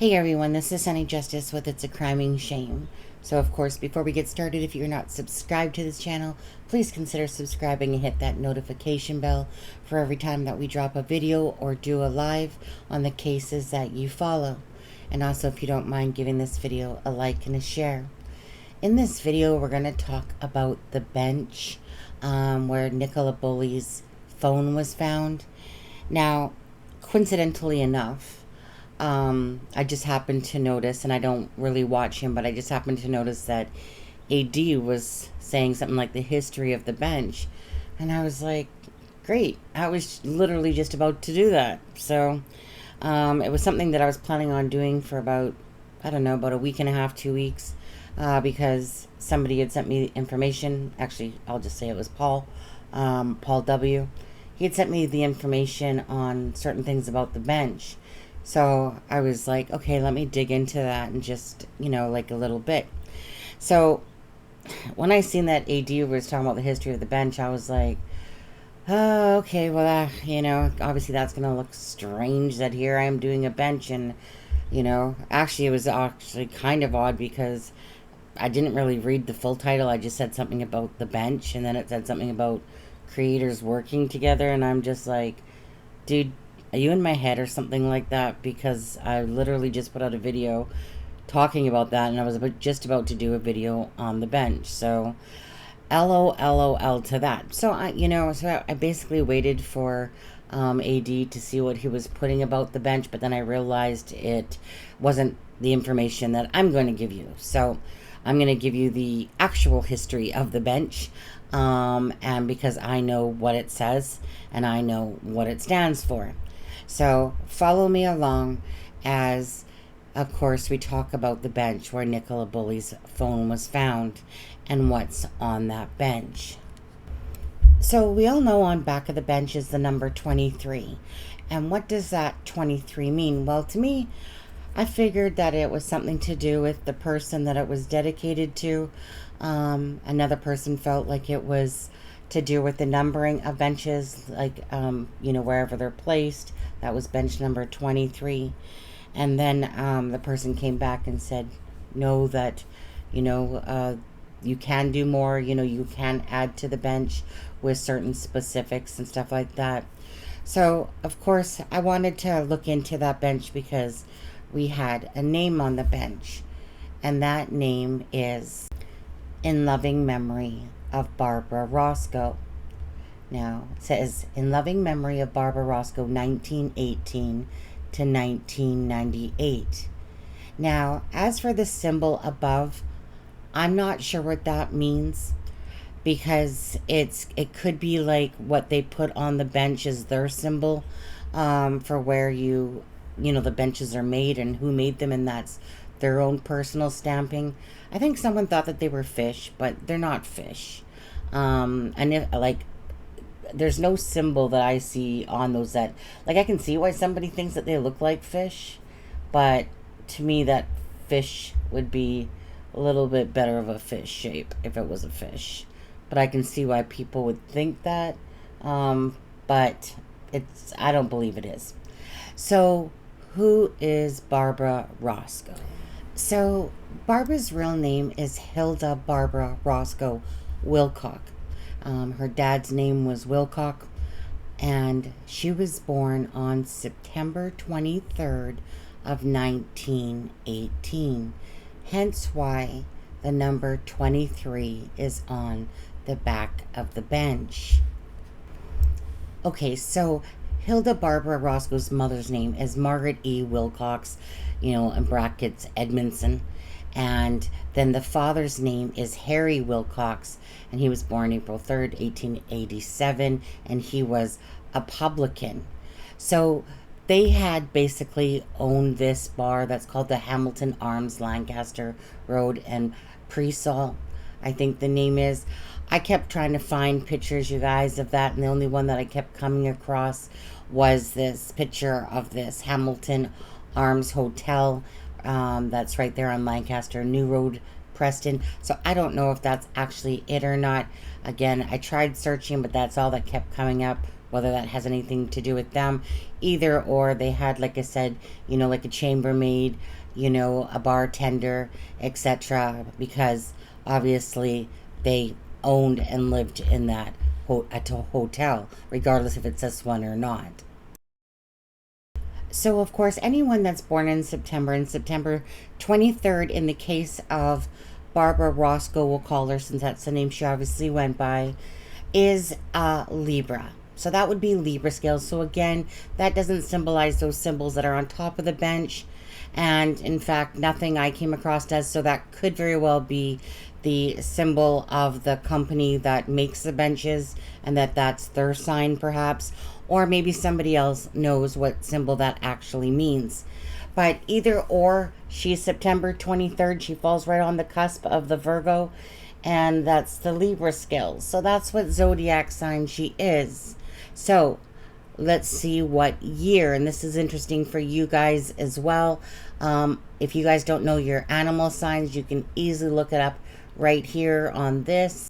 Hey everyone, this is Sunny Justice with It's a Criming Shame. So of course, before we get started, if you're not subscribed to this channel, please consider subscribing and hit that notification bell for every time that we drop a video or do a live on the cases that you follow. And also, if you don't mind giving this video a like and a share. In this video, we're going to talk about the bench where Nicola Bulley's phone was found. Now, coincidentally enough, I just happened to notice, and I don't really watch him, but I just happened to notice that AD was saying something like the history of the bench. And I was like, great. I was literally just about to do that. So it was something that I was planning on doing for about, I don't know, about a week and a half, 2 weeks, because somebody had sent me information. Actually, I'll just say it was Paul, Paul W. He had sent me the information on certain things about the bench. So I was like, okay, let me dig into that and just, like a little bit. So when I seen that AD was talking about the history of the bench, I was like, oh, okay, well, obviously that's going to look strange that here I am doing a bench. And, actually it was actually kind of odd because I didn't really read the full title. I just said something about the bench, and then it said something about creators working together. And I'm just like, dude, are you in my head or something like that? Because I literally just put out a video talking about that, and I was just about to do a video on the bench. So, LOL to that. So I basically waited for AD to see what he was putting about the bench, but then I realized it wasn't the information that I'm going to give you. So I'm going to give you the actual history of the bench, and because I know what it says and I know what it stands for. So follow me along as, of course, we talk about the bench where Nicola Bulley's phone was found and what's on that bench. So we all know on back of the bench is the number 23. And what does that 23 mean? Well, to me, I figured that it was something to do with the person that it was dedicated to. Another person felt like it was to do with the numbering of benches, like, wherever they're placed. That was bench number 23. And then the person came back and said, no, that, you can do more, you can add to the bench with certain specifics and stuff like that. So, of course, I wanted to look into that bench because we had a name on the bench. And that name is In Loving Memory of Barbara Roscoe. Now, it says, in loving memory of Barbara Roscoe, 1918 to 1998. Now, as for the symbol above, I'm not sure what that means, because it could be like what they put on the bench as their symbol, for where the benches are made and who made them, and that's their own personal stamping. I think someone thought that they were fish, but they're not fish. And if, there's no symbol that I see on those that, I can see why somebody thinks that they look like fish, but to me that fish would be a little bit better of a fish shape if it was a fish. But I can see why people would think that, but I don't believe it is. So, who is Barbara Roscoe? So, Barbara's real name is Hilda Barbara Roscoe Wilcock. Her dad's name was Wilcock, and she was born on September 23rd of 1918. Hence why the number 23 is on the back of the bench. Okay, so Hilda Barbara Roscoe's mother's name is Margaret E. Wilcox, in brackets Edmondson. And then the father's name is Harry Wilcox, and he was born April 3rd, 1887, and he was a publican. So they had basically owned this bar that's called the Hamilton Arms, Lancaster Road and Presall, I think the name is. I kept trying to find pictures, you guys, of that, and the only one that I kept coming across was this picture of this Hamilton Arms Hotel, that's right there on Lancaster New Road, Preston. So I don't know if that's actually it or not. Again, I tried searching, but that's all that kept coming up. whether that has anything to do with them. Either or, they had, like I said, like a chambermaid, a bartender, etc., because obviously they owned and lived in that hotel, regardless if it says one or not. So, of course, anyone that's born in September 23rd, in the case of Barbara Roscoe, we'll call her since that's the name she obviously went by, is Libra. So that would be Libra scales. So again, that doesn't symbolize those symbols that are on top of the bench. And in fact, nothing I came across does. So that could very well be the symbol of the company that makes the benches, and that's their sign perhaps. Or maybe somebody else knows what symbol that actually means. But either or, she's September 23rd. She falls right on the cusp of the Virgo, and that's the Libra scales. So that's what zodiac sign she is. So let's see what year, and this is interesting for you guys as well. If you guys don't know your animal signs, you can easily look it up right here on this.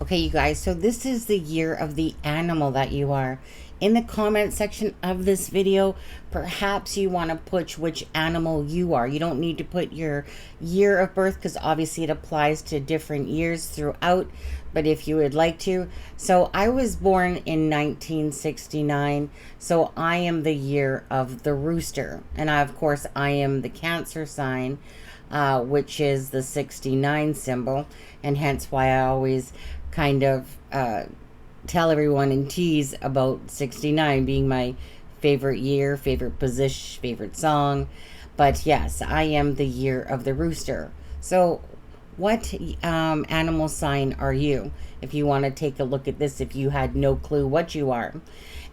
Okay, you guys, so this is the year of the animal that you are. In the comment section of this video, perhaps you want to put which animal you are. You don't need to put your year of birth because obviously it applies to different years throughout, but if you would like to. So I was born in 1969, so I am the year of the rooster. And of course, I am the Cancer sign, which is the 69 symbol, and hence why I always kind of tell everyone and tease about 69 being my favorite year, favorite position, favorite song. But yes, I am the year of the rooster. So what animal sign are you? If you want to take a look at this, if you had no clue what you are.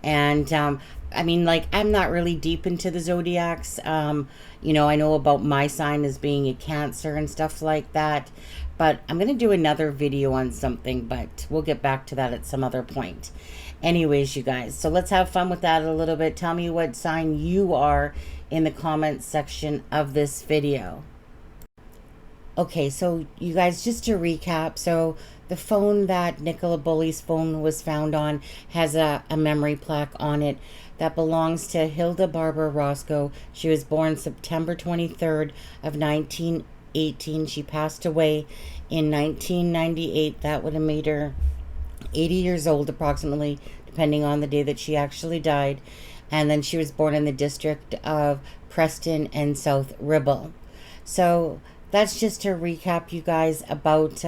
And I mean, like, I'm not really deep into the zodiacs. I know about my sign as being a Cancer and stuff like that. But I'm going to do another video on something, but we'll get back to that at some other point. Anyways, you guys, so let's have fun with that a little bit. Tell me what sign you are in the comments section of this video. Okay, so you guys, just to recap, so the phone that Nicola Bulley's phone was found on has a memory plaque on it that belongs to Hilda Barbara Roscoe. She was born September 23rd of 1918. She passed away in 1998. That would have made her 80 years old approximately, depending on the day that she actually died. And then she was born in the district of Preston and South Ribble. So that's just to recap, you guys, about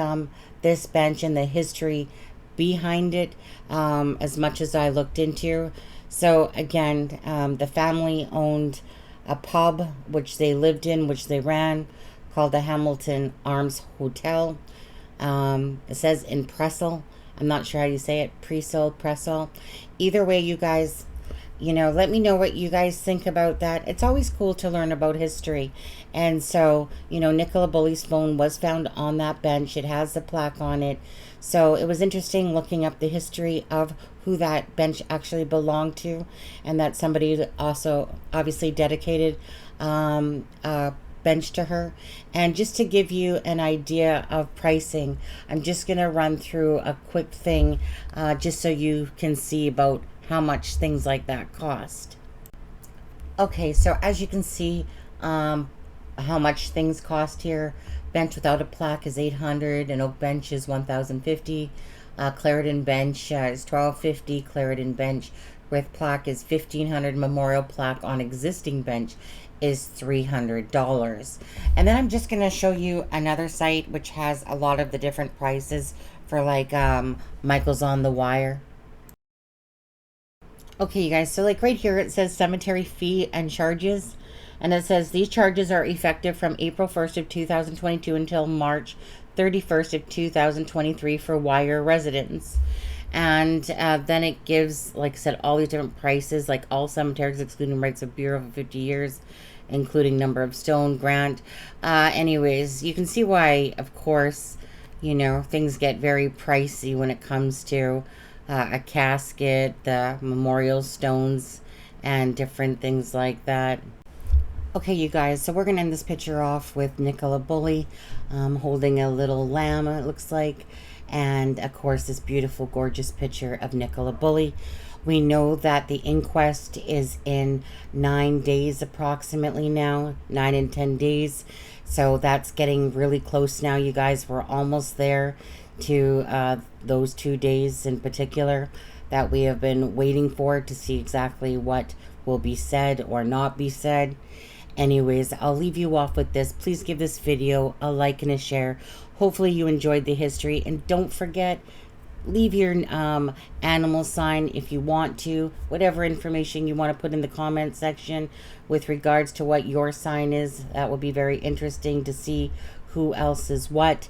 this bench and the history behind it, as much as I looked into. So again, the family owned a pub, which they lived in, which they ran, called the Hamilton Arms Hotel. It says in Pressel. I'm not sure how you say it. Pressel. Either way, you guys, let me know what you guys think about that. It's always cool to learn about history. And so, Nicola Bulley's phone was found on that bench. It has the plaque on it. So it was interesting looking up the history of who that bench actually belonged to, and that somebody also obviously dedicated bench to her. And just to give you an idea of pricing, I'm just going to run through a quick thing just so you can see about how much things like that cost. Okay, so as you can see, how much things cost here. Bench without a plaque is $800, an oak bench is $1,050, Clarendon bench is $1,250, Clarendon bench with plaque is $1,500, memorial plaque on existing bench is $300. And then I'm just going to show you another site which has a lot of the different prices for, like, Michael's on the Wire. Okay, you guys, so like right here it says cemetery fee and charges, and it says these charges are effective from April 1st of 2022 until March 31st of 2023 for Wire residents. And then it gives, like I said, all these different prices, like all cemeteries excluding rights of Bureau for 50 years, including number of stone, grant. Anyways, you can see why, of course, things get very pricey when it comes to a casket, the memorial stones, and different things like that. Okay, you guys, so we're going to end this picture off with Nicola Bulley holding a little lamb, it looks like. And, of course, this beautiful, gorgeous picture of Nicola Bulley. We know that the inquest is in 9 days approximately now, 9 and 10 days. So that's getting really close now, you guys. We're almost there to those 2 days in particular that we have been waiting for to see exactly what will be said or not be said. Anyways, I'll leave you off with this. Please give this video a like and a share. Hopefully you enjoyed the history, and don't forget, leave your animal sign if you want to, whatever information you want to put in the comment section with regards to what your sign is. That will be very interesting to see who else is what.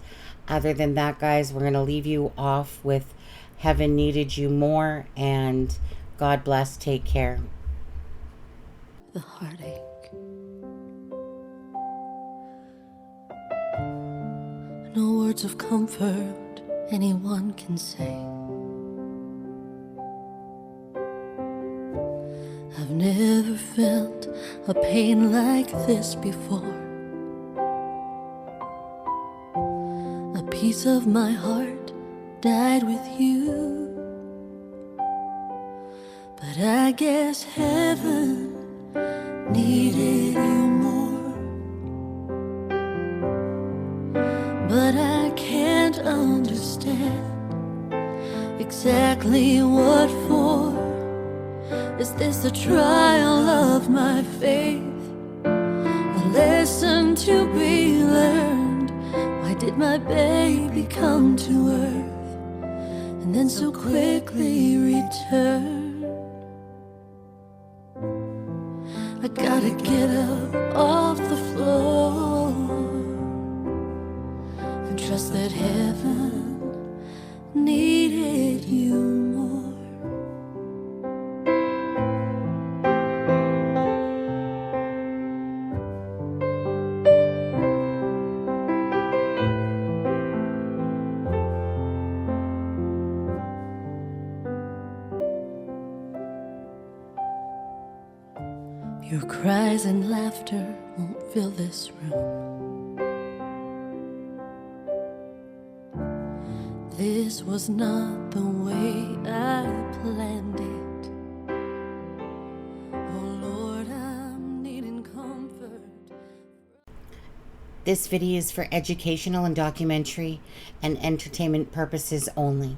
Other than that, guys, we're going to leave you off with Heaven Needed You More, and God bless. Take care. The heartache, no words of comfort anyone can say. I've never felt a pain like this before. A piece of my heart died with you, but I guess heaven needed you more. But I can't understand exactly what for. Is this a trial of my faith, a lesson to be learned? Why did my baby come to earth and then so quickly return? I gotta get up off the floor and trust that heaven needed you more. Your cries and laughter won't fill this room. This was not the way I planned it. Oh Lord, I'm needing comfort. This video is for educational and documentary and entertainment purposes only.